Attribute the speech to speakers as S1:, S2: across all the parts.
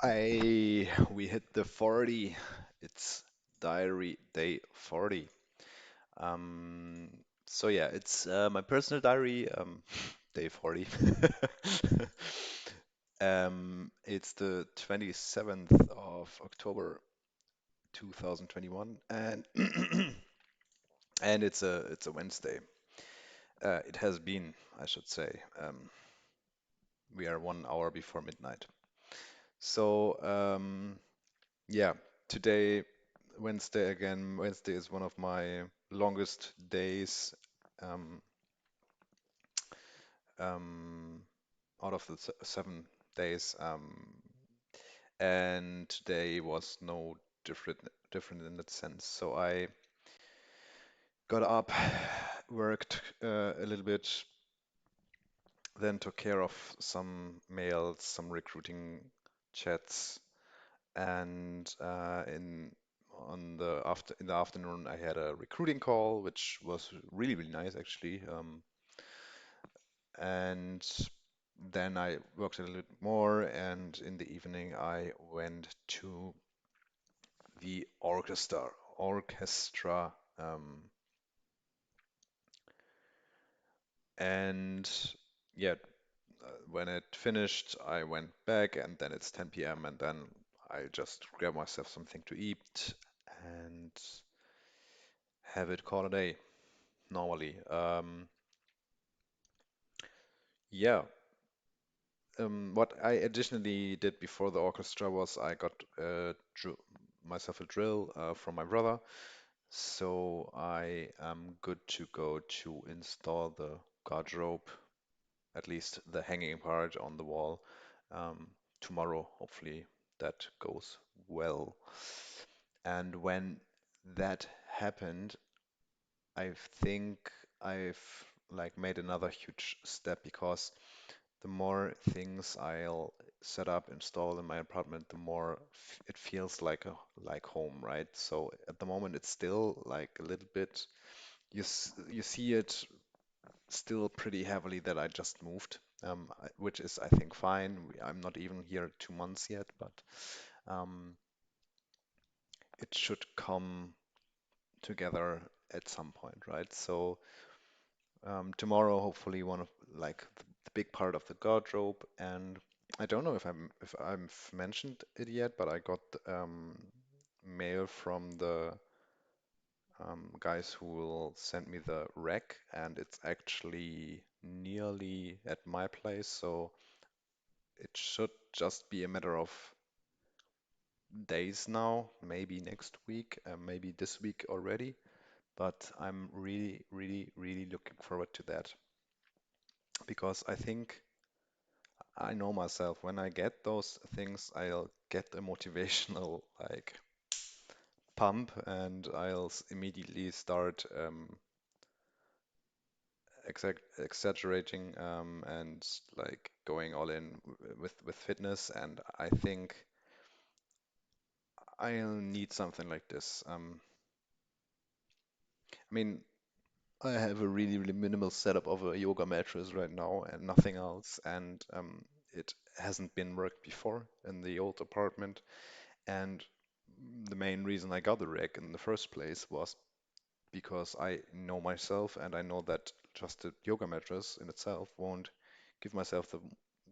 S1: We hit the 40. It's diary day 40. Um, so yeah, it's my personal diary, day 40. It's the 27th of October 2021, and and it's a Wednesday. It has been, I should say. We are 1 hour before midnight. So yeah, today, Wednesday again. Wednesday is one of my longest days um, um, out of the 7 days, and today was no different in that sense. So I got up, worked a little bit, then took care of some mails, some recruiting chats, and in the afternoon I had a recruiting call, which was really nice actually. And then I worked a little bit more, and in the evening I went to the orchestra, and yeah, when it finished, I went back, and then it's 10 p.m., and then I just grab myself something to eat and have it call a day normally. Yeah. What I additionally did before the orchestra was I got myself a drill from my brother, so I am good to go to install the guardrabe, at least the hanging part on the wall. Um, Tomorrow, hopefully, that goes well. And when that happened, I think I've like made another huge step because the more things I'll set up, install in my apartment, the more it feels like home, right? So at the moment, it's still like a little bit. You see it still pretty heavily that I just moved, which is I think fine. I'm not even here 2 months yet, but um, it should come together at some point, right? So tomorrow, hopefully, one of like the big part of the wardrobe, and I don't know if I've mentioned it yet, but I got mail from the guys who will send me the rack, and it's actually nearly at my place, so it should just be a matter of days now, maybe next week, maybe this week already. But I'm really looking forward to that because I think I know myself. When I get those things, I'll get a motivational like pump, and immediately start exaggerating and like going all in with fitness. And I think I'll need something like this. I mean, I have a really minimal setup of a yoga mattress right now and nothing else, and it hasn't been worked before in the old apartment. And the main reason I got the rack in the first place was because I know myself and I know that just a yoga mattress in itself won't give myself the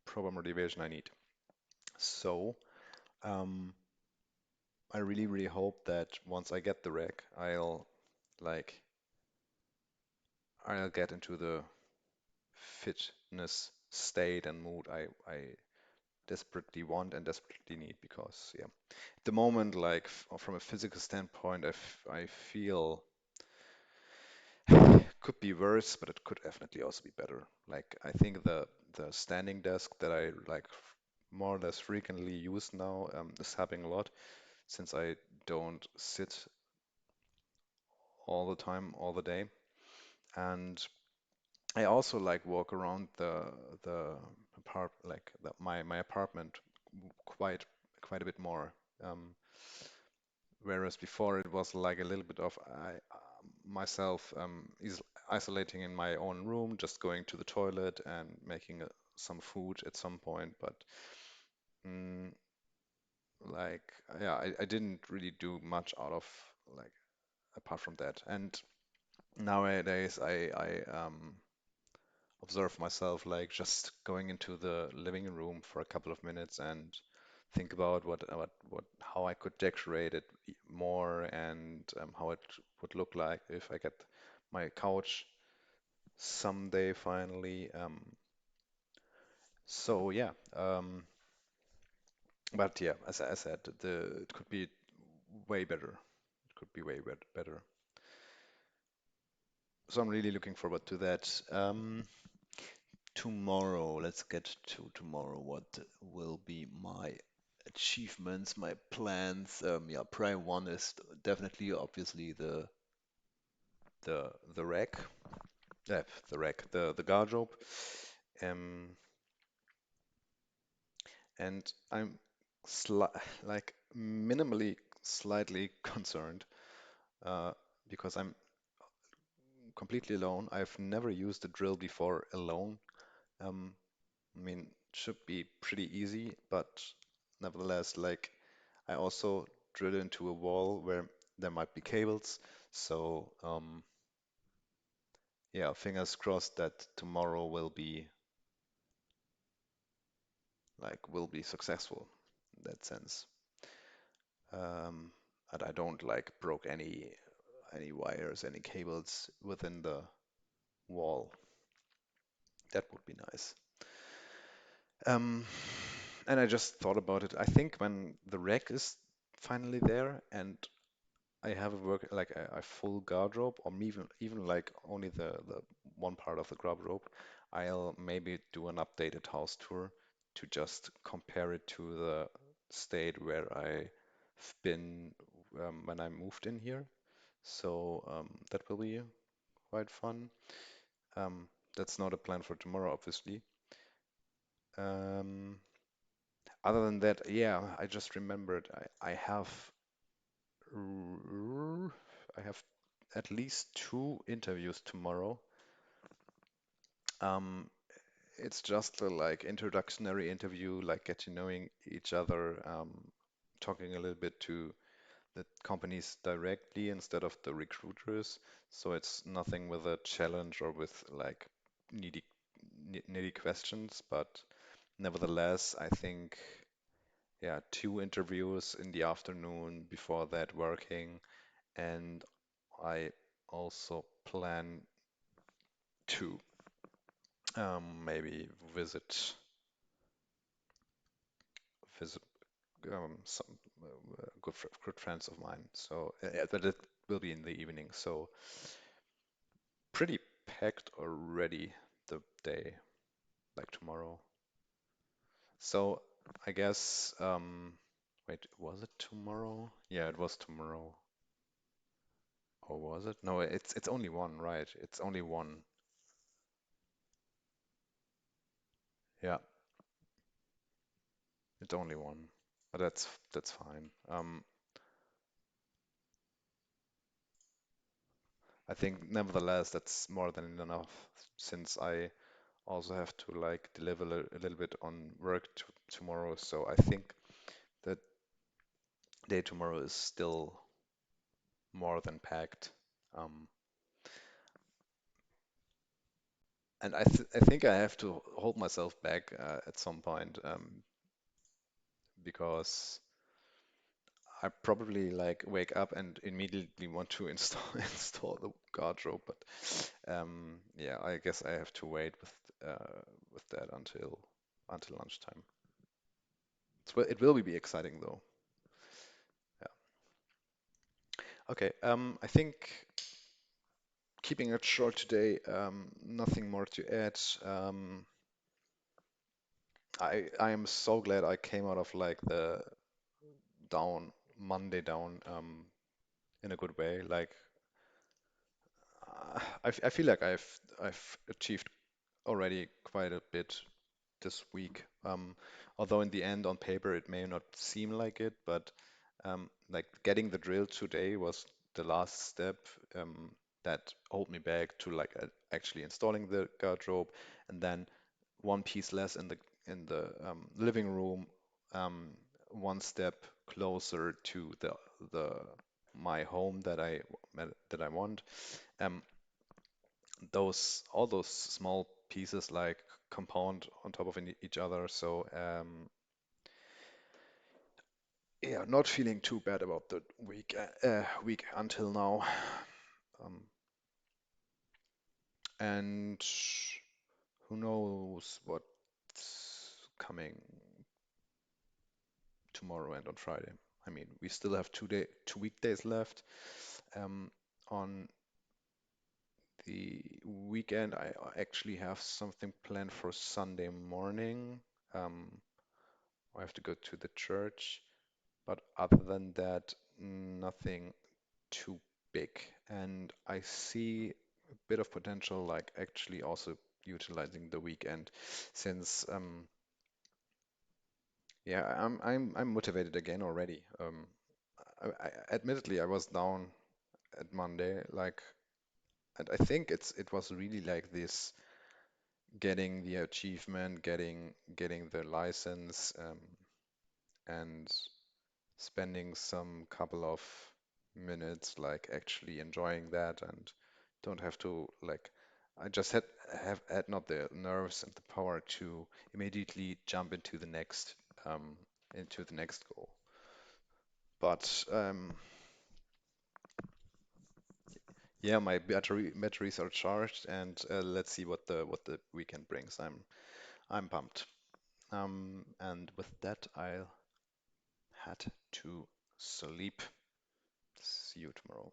S1: proper motivation I need. So, um, I really hope that once I get the rack, like I'll get into the fitness state and mood I desperately want and desperately need because yeah, at the moment, like from a physical standpoint, I feel could be worse, but it could definitely also be better. Like I think the standing desk that I like more or less frequently use now is helping a lot since I don't sit all the time, all the day. And I also like walk around the my apartment quite quite a bit more. Um, Whereas before it was like a little bit of myself is isolating in my own room, just going to the toilet and making some food at some point. But mm, like yeah, I didn't really do much out of like apart from that. And nowadays I observe myself like just going into the living room for a couple of minutes and think about what how I could decorate it more and how it would look like if I get my couch someday finally. So yeah, but yeah, as I said, it could be way better. It could be way better. So I'm really looking forward to that. Tomorrow, let's get to tomorrow. What will be my achievements, my plans? Yeah, prime one is definitely, obviously, the rack. Yeah, the rack, the wardrobe. Um, and I'm sli like minimally slightly concerned uh, because I'm completely alone. I've never used a drill before alone. Um, I mean, should be pretty easy, but nevertheless, like I also drill into a wall where there might be cables. So, yeah, fingers crossed that tomorrow will be successful in that sense. Um, and I don't like broke any wires, any cables within the wall. That would be nice. Um, and I just thought about it. I think when the rack is finally there and I have a work like a full wardrobe, or even like only the one part of the wardrobe, I'll maybe do an updated house tour to just compare it to the state where I've been when I moved in here. So that will be quite fun. Um, that's not a plan for tomorrow, obviously. Um, other than that, yeah, I just remembered I have at least two interviews tomorrow. Um, it's just a like introductionary interview, like getting knowing each other, talking a little bit to the companies directly instead of the recruiters. So it's nothing with a challenge or with like needy nitty questions, but nevertheless, I think yeah, two interviews in the afternoon before that working, and I also plan to maybe visit some good friends of mine. So, but it will be in the evening. So pretty packed already the day, like tomorrow. So I guess wait, was it tomorrow? Yeah, it was tomorrow. Or was it? No, it's only one, right? It's only one. Yeah, it's only one. But that's fine. I think nevertheless that's more than enough since I also have to like deliver a little bit on work t tomorrow. So I think that day tomorrow is still more than packed. Um, and I think I have to hold myself back at some point because I probably like wake up and immediately want to install install the wardrobe. But yeah, I guess I have to wait with that until lunchtime. It will be exciting though. Yeah. Okay. I think keeping it short today. Nothing more to add. I am so glad I came out of like the down Monday down in a good way. Like I feel like I've achieved already quite a bit this week. Although in the end, on paper, it may not seem like it, but like getting the drill today was the last step that hold me back to like actually installing the wardrobe, and then one piece less in the living room. one step closer to the my home that I want. Um, those all those small pieces like compound on top of each other. So yeah, not feeling too bad about the week until now. Um, and who knows what's coming tomorrow and on Friday. I mean, we still have 2 weekdays left. On the weekend, I actually have something planned for Sunday morning. Um, I have to go to the church, but other than that, nothing too big. And I see a bit of potential, like actually also utilizing the weekend, since yeah, I'm motivated again already. Admittedly, I was down at Monday, like, and I think it was really like this getting the achievement, getting the license, and spending some couple of minutes like actually enjoying that and don't have to like I just had not the nerves and the power to immediately jump um into the next goal. But yeah, my batteries are charged, and let's see what the weekend brings. I'm pumped. And with that, I'll head to sleep. See you tomorrow.